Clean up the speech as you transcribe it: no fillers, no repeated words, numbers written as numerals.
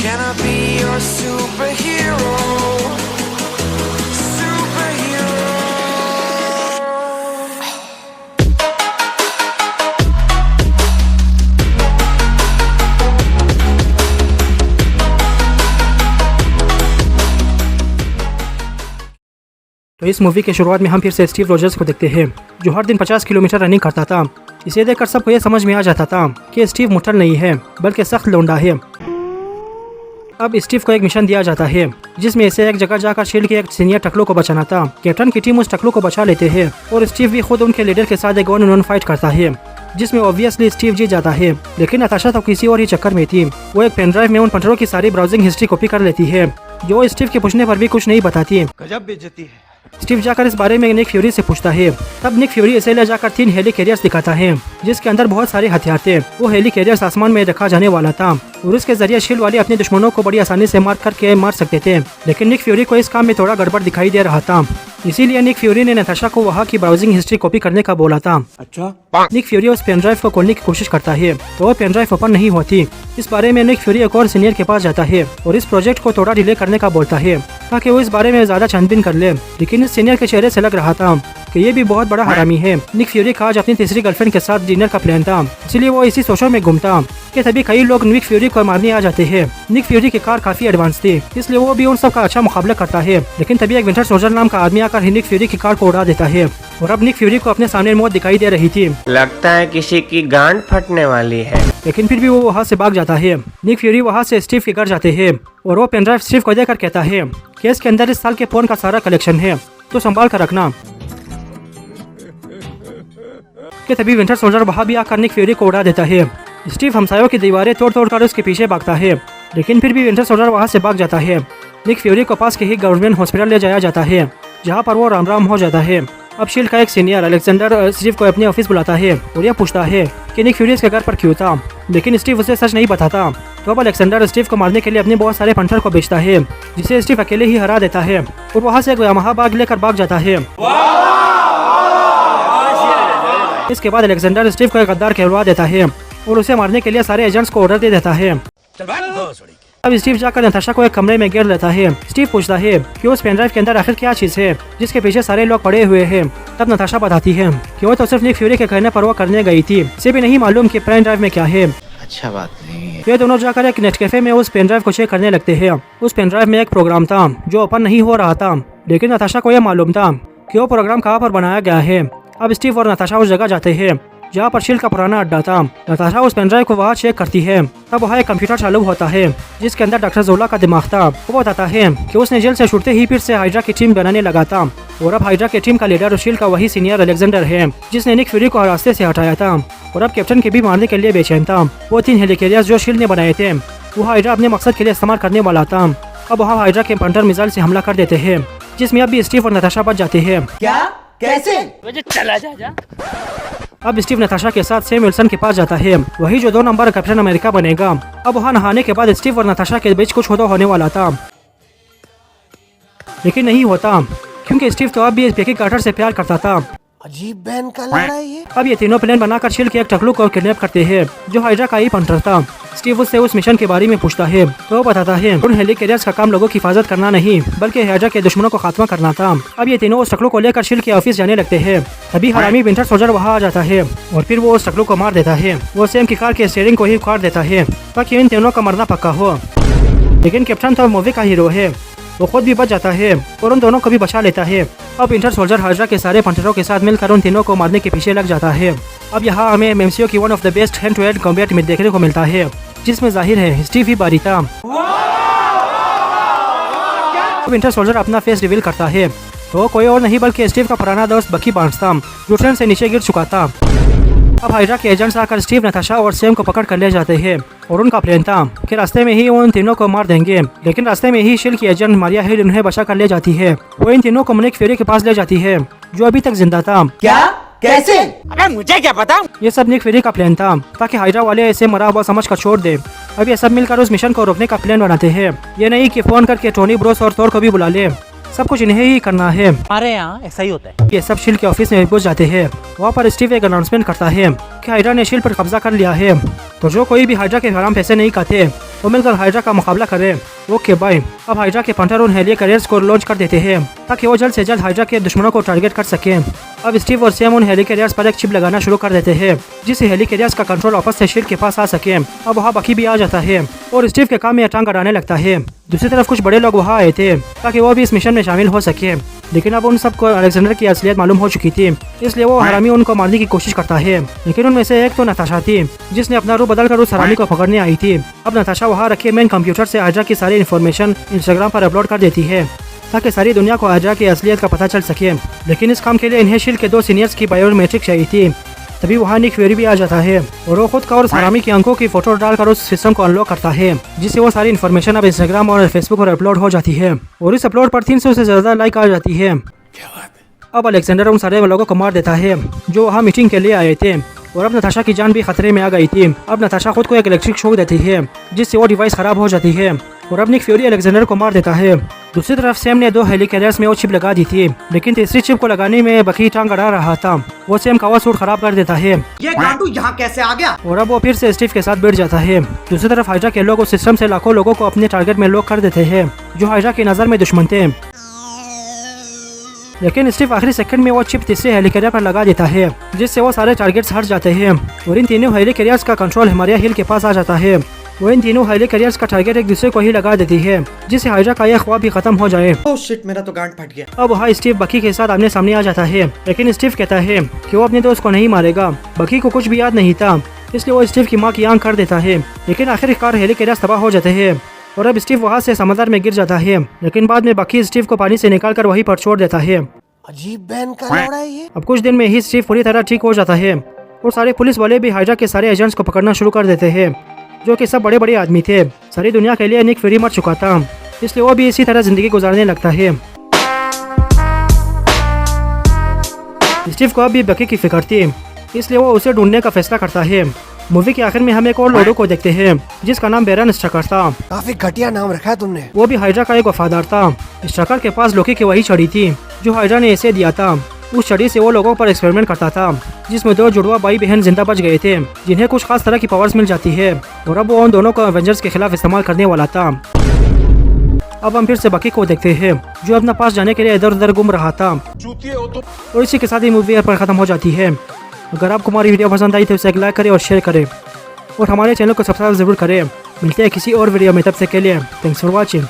Can I be your superhero? Superhero. तो इस movie के शुरुआत में हम फिर से स्टीव रॉजर्स को देखते हैं, जो हर दिन 50 किलोमीटर रनिंग करता था। इसे देखकर सबको ये समझ में आ जाता था कि स्टीव मुठल नहीं है बल्कि सख्त लौंडा है। अब स्टीव को एक मिशन दिया जाता है जिसमें इसे एक जगह जाकर शील्ड के एक सीनियर टकलों को बचाना था। कैप्टन की टीम उस टकलों को बचा लेते हैं और स्टीव भी खुद उनके लीडर के साथ एक वन फाइट करता है, जिसमें ऑब्वियसली स्टीव जीत जाता है। लेकिन नताशा तो किसी और ही चक्कर में थी। वो एक पेन ड्राइव में उन पंटरों की सारी ब्राउजिंग हिस्ट्री कॉपी कर लेती है, जो स्टीव के पूछने पर भी कुछ नहीं बताती। गजब बेइज्जती है। स्टीव जाकर इस बारे में निक फ्यूरी से पूछता है। तब निक फ्यूरी इसे ले जाकर 3 हेली कैरियर्स दिखाता है, जिसके अंदर बहुत सारे हथियार थे। वो हेली कैरियर्स आसमान में रखा जाने वाला था और इसके जरिए शील्ड वाले अपने दुश्मनों को बड़ी आसानी से मार सकते थे। लेकिन निक फ्यूरी को इस काम में थोड़ा गड़बड़ दिखाई दे रहा था, इसीलिए निक फ्यूरी ने नताशा को वहाँ की ब्राउजिंग हिस्ट्री कॉपी करने का बोला था। अच्छा। निक फ्यूरी उस पेन ड्राइव को खोलने की कोशिश करता है तो वो पेन ड्राइव ओपन नहीं होती। इस बारे में निक फ्यूरी एक और सीनियर के पास जाता है और इस प्रोजेक्ट को थोड़ा डिले करने का बोलता है ताकि वो इस बारे में ज्यादा छानबीन कर ले। लेकिन इस सीनियर के चेहरे से लग रहा था कि ये भी बहुत बड़ा हरामी है। निक फ्यूरी का आज अपनी तीसरी गर्लफ्रेंड के साथ डिनर का प्लान था, इसलिए वो इसी सोचों में घूमता कि तभी कई लोग निक फ्यूरी को मारने आ जाते हैं। निक फ्यूरी की कार काफी एडवांस थी, इसलिए वो भी उन सब का अच्छा मुकाबला करता है। लेकिन तभी एक विंटर सोल्जर नाम का आदमी आकर निक फ्यूरी की कार को उड़ा देता है और अब निक फ्यूरी को अपने सामने मौत दिखाई दे रही थी। लगता है किसी की गांड फटने वाली है। लेकिन फिर भी वो वहाँ से भाग जाता है। निक फ्यूरी वहाँ से स्टीव के घर जाते हैं और वो पेन ड्राइव स्टीव को देकर कहता है कि इसके अंदर इस साल के फोन का सारा कलेक्शन है, तो संभाल कर रखना। कि तभी विंटर सोल्जर वहाँ भी आकर निक फ्यूरी को उड़ा देता है। स्टीव हमसायों की दीवारें तोड़ कर उसके पीछे भागता है, लेकिन फिर भी विंटर सोल्जर वहाँ से भाग जाता है। निक फ्यूरी को पास के ही गवर्नमेंट हॉस्पिटल ले जाया जाता है, जहाँ पर वो राम हो जाता है। अब शील्ड का एक सीनियर अलेक्जेंडर स्टीव को अपने ऑफिस बुलाता है और यह पूछता है कि निक फ्यूरी के घर पर क्यों था, लेकिन स्टीव उसे सच नहीं बताता। तो अब अलेक्जेंडर स्टीव को मारने के लिए अपने बहुत सारे पंटर को बेचता है, जिसे स्टीव अकेले ही हरा देता है और वहाँ से एक यामाहा बाग लेकर भाग जाता है। इसके बाद अलेक्जेंडर स्टीव को एक गद्दार कहलवा देता है और उसे मारने के लिए सारे एजेंट्स को ऑर्डर दे देता है। अब स्टीव जाकर नताशा को एक कमरे में घेर लेता है। स्टीव पूछता है कि उस पेन ड्राइव के अंदर आखिर क्या चीज है जिसके पीछे सारे लोग पड़े हुए हैं। तब नताशा बताती है कि वो तो सिर्फ निक फ्यूरी के कहने पर वो करने गई थी, इसे भी नहीं मालूम कि पेन ड्राइव में क्या है। अच्छा बात नहीं है। ये दोनों जाकर एक नेट कैफे में उस पेन ड्राइव को चेक करने लगते हैं। उस पेन ड्राइव में एक प्रोग्राम था जो ओपन नहीं हो रहा था, लेकिन नताशा को यह मालूम था कि वो प्रोग्राम कहाँ पर बनाया गया है। अब स्टीव और नताशा उस जगह जाते हैं जहाँ पर शील्ड का पुराना अड्डा था। नताशा उस पेन ड्राइव को वहाँ चेक करती है। तब वहाँ एक कंप्यूटर चालू होता है जिसके अंदर डॉक्टर जोला का दिमाग था। वो बताता है कि उसने जेल से छूटते ही फिर से हाइड्रा की टीम बनाने लगा था और अब हाइड्रा की टीम का लीडर शील्ड का वही सीनियर अलेक्जेंडर है जिसने निक फ्यूरी को रास्ते से हटाया था और अब कैप्टन के भी मारने के लिए बेचैन था। वो 3 हेलिकॉप्टर्स जो शील्ड ने बनाए थे वो हाइड्रा अपने मकसद के लिए इस्तेमाल करने वाला था। अब वहाँ हाइड्रा के पंटर मिसाइल से हमला कर देते हैं, जिसमें अब भी स्टीव और नताशा बच जाते हैं। क्या? कैसे? चला जा। अब स्टीव नताशा के साथ सैम विल्सन के पास जाता है, वही जो 2 नंबर कैप्टन अमेरिका बनेगा। अब वहाँ नहाने के बाद स्टीव और नताशा के बीच कुछ होने वाला था, लेकिन नहीं होता क्योंकि स्टीव तो अब भी पेकी कार्टर से प्यार करता था। अजीब बहन का लड़ा है ये। अब ये तीनों प्लान बनाकर शील्ड के एक टकलू को किडनैप करते हैं जो हाइड्रा का ही पंटर था। स्टीव उससे उस मिशन के बारे में पूछता है तो वो बताता है उन हेलिकॉप्टर्स का काम लोगों की हिफाजत करना नहीं बल्कि हाइड्रा के दुश्मनों को खात्मा करना था। अब ये तीनों उस टकलू को लेकर शील्ड के ऑफिस जाने लगते हैं। तभी हरामी विंटर सोल्जर वहाँ आ जाता है और फिर वो उस टकलू को मार देता है। वो सैम की कार के स्टीयरिंग को ही काट देता है ताकि इन तीनों का मरना पक्का हो। लेकिन कैप्टन तो मूवी का हीरो है, वो खुद भी बच जाता है और उन दोनों को भी बचा लेता है। अब विंटर सोल्जर हाइड्रा के सारे पंटरों के साथ मिलकर उन तीनों को मारने के पीछे लग जाता है। अब यहाँ हमें एमसीयू की one of the best hand to hand combat में देखने को मिलता है, जिसमें जाहिर है स्टीव ही बारी था। विंटर सोल्जर अपना फेस रिवील करता है तो कोई और नहीं बल्कि स्टीव का पुराना दोस्त बकी बार्न्स था जो ट्रेन से नीचे गिर चुका था। अब हाइड्रा के एजेंट्स आकर स्टीव, नताशा और सैम को पकड़ कर ले जाते हैं और उनका प्लान था कि रास्ते में ही उन तीनों को मार देंगे। लेकिन रास्ते में ही शील्ड की एजेंट मारिया हिल उन्हें बचा कर ले जाती है। वो इन तीनों को निक फ्यूरी के पास ले जाती है जो अभी तक जिंदा था। क्या? कैसे? अबे मुझे क्या पता। ये सब निक फ्यूरी का प्लान था ताकि हाइड्रा वाले इसे मरा हुआ समझ कर छोड़ दे। अब ये सब मिलकर उस मिशन को रोकने का प्लान बनाते हैं। ये नहीं कि फोन करके टोनी ब्रोस और थोर को भी बुला ले, सब कुछ इन्हें ही करना है। हमारे यहाँ ऐसा ही होता है। ये सब शील्ड के ऑफिस में पहुंच जाते हैं। वहाँ पर स्टीव एक अनाउंसमेंट करता है कि हाइड्रा ने शील्ड पर कब्जा कर लिया है, तो जो कोई भी हाइड्रा के हराम पैसे नहीं खाते वो मिलकर हाइड्रा का मुकाबला करें। Okay bye. अब हाइड्रा के पंटर उन हेली कैरियर्स को लॉन्च कर देते हैं ताकि वो जल्द से जल्द हाइड्रा के दुश्मनों को टारगेट कर सकें। अब स्टीव और सैम उन हेली कैरियर्स पर एक चिप लगाना शुरू कर देते हैं जिससे हेली कैरियर्स का कंट्रोल वापस से शील्ड के पास आ सके। अब वहाँ बकी भी आ जाता है और स्टीव के काम में टांग अड़ाने लगता है। दूसरी तरफ कुछ बड़े लोग वहाँ आए थे ताकि वो भी इस मिशन में शामिल हो सके, लेकिन अब उन सबको अलेक्जेंडर की असलियत मालूम हो चुकी थी, इसलिए वो हरामी उनको मारने की कोशिश करता है। लेकिन उनमें से एक तो नताशा थी जिसने अपना रूप बदलकर उस हरामी को पकड़ने आई थी। अब नताशा वहाँ रखे मेन कंप्यूटर से हाइड्रा की सारी इन्फॉर्मेशन इंस्टाग्राम पर अपलोड कर देती है ताकि सारी दुनिया को हाइड्रा की असलियत का पता चल सके। लेकिन इस काम के लिए इन्हें शील्ड के 2 सीनियर्स की बायोमेट्रिक चाहिए थी। तभी वहाँ निक फ्यूरी भी आ जाता है और वो खुद का और उस हरामी की आंखों की फोटो डालकर उस सिस्टम को अनलॉक करता है, जिससे वो सारी इन्फॉर्मेशन अब इंस्टाग्राम और फेसबुक पर अपलोड हो जाती है और इस अपलोड पर 300 से ज्यादा लाइक आ जाती है। अब अलेक्जेंडर उन सारे लोगों को मार देता है जो वहाँ मीटिंग के लिए आए थे और अब नताशा की जान भी खतरे में आ गई थी। अब नताशा खुद को एक इलेक्ट्रिक शॉक देती है जिससे वो डिवाइस खराब हो जाती है और अब निक फ्यूरी अलेक्जेंडर को मार देता है। दूसरी तरफ सैम ने 2 हेली कैरियर्स में वो चिप लगा दी थी, लेकिन तीसरी चिप को लगाने में बकी टांग अड़ा रहा था। वो सैम का सूट खराब कर देता है ये गांडू यहाँ कैसे आ गया? और अब वो फिर से स्टीव के साथ बैठ जाता है। दूसरी तरफ हाइड्रा के लोग उस सिस्टम से लाखों लोगों को अपने टारगेट में लॉक कर देते हैं जो हाइड्रा की नज़र में दुश्मन थे। लेकिन स्टीव आखिरी सेकंड में वो चिप तीसरे हेली कैरियर पर लगा देता है जिससे वो सारे टारगेट्स हट जाते हैं और इन तीनों हेली कैरियर्स का कंट्रोल हिमालय हिल के पास आ जाता है। वो इन तीनों हेली कैरियर्स का टारगेट एक दूसरे को ही लगा देती है जिससे हाइड्रा का यह ख्वाब भी खत्म हो जाए। ओह शिट, मेरा तो गांड फट गया। अब वहाँ स्टीव बकी के साथ आमने सामने आ जाता है, लेकिन स्टीव कहता है कि वो अपने दोस्त को नहीं मारेगा। बकी को कुछ भी याद नहीं था, इसलिए वो स्टीव की माँ की आंख कर देता है। लेकिन आखिरकार हेली कैरियर्स तबाह हो जाते हैं और अब स्टीव वहाँ से समंदर में गिर जाता है। लेकिन बाद में बकी स्टीव को पानी से निकाल कर वहीं पर छोड़ देता है। अजीब बहन का लड़ा है ये। अब कुछ दिन में ही स्टीव पूरी तरह ठीक हो जाता है और सारे पुलिस वाले भी हाइड्रा के सारे एजेंट्स को पकड़ना शुरू कर देते हैं जो कि सब बड़े बड़े आदमी थे। सारी दुनिया के लिए निक फ्यूरी मर चुका था, इसलिए वो भी इसी तरह जिंदगी गुजारने लगता है। स्टीव को अभी बकी की फिक्र थी, इसलिए वो उसे ढूंढने का फैसला करता है। मूवी के आखिर में हम एक और लोडो को देखते हैं जिसका नाम बेरन स्ट्रकर था। काफी घटिया नाम रखा है तुमने। वो भी हाइड्रा का एक वफादार था। स्ट्रकर के पास लोकी की वही छड़ी थी जो हाइड्रा ने इसे दिया था। उस छड़ी से वो लोगों पर एक्सपेरिमेंट करता था जिसमें 2 जुड़वा भाई बहन जिंदा बच गए थे जिन्हें कुछ खास तरह की पावर्स मिल जाती है और अब वो उन दोनों को एवेंजर्स के खिलाफ इस्तेमाल करने वाला था। अब हम फिर से बकी को देखते हैं जो अपना पास जाने के लिए इधर उधर घूम रहा था और इसी के साथ ही मूवी पर खत्म हो जाती है। अगर आपको हमारी वीडियो पसंद आई तो इसे लाइक करें और शेयर करें और हमारे चैनल को सब्सक्राइब जरूर करें। मिलते हैं किसी और वीडियो में, तब तक के लिए थैंक्स फॉर वॉचिंग।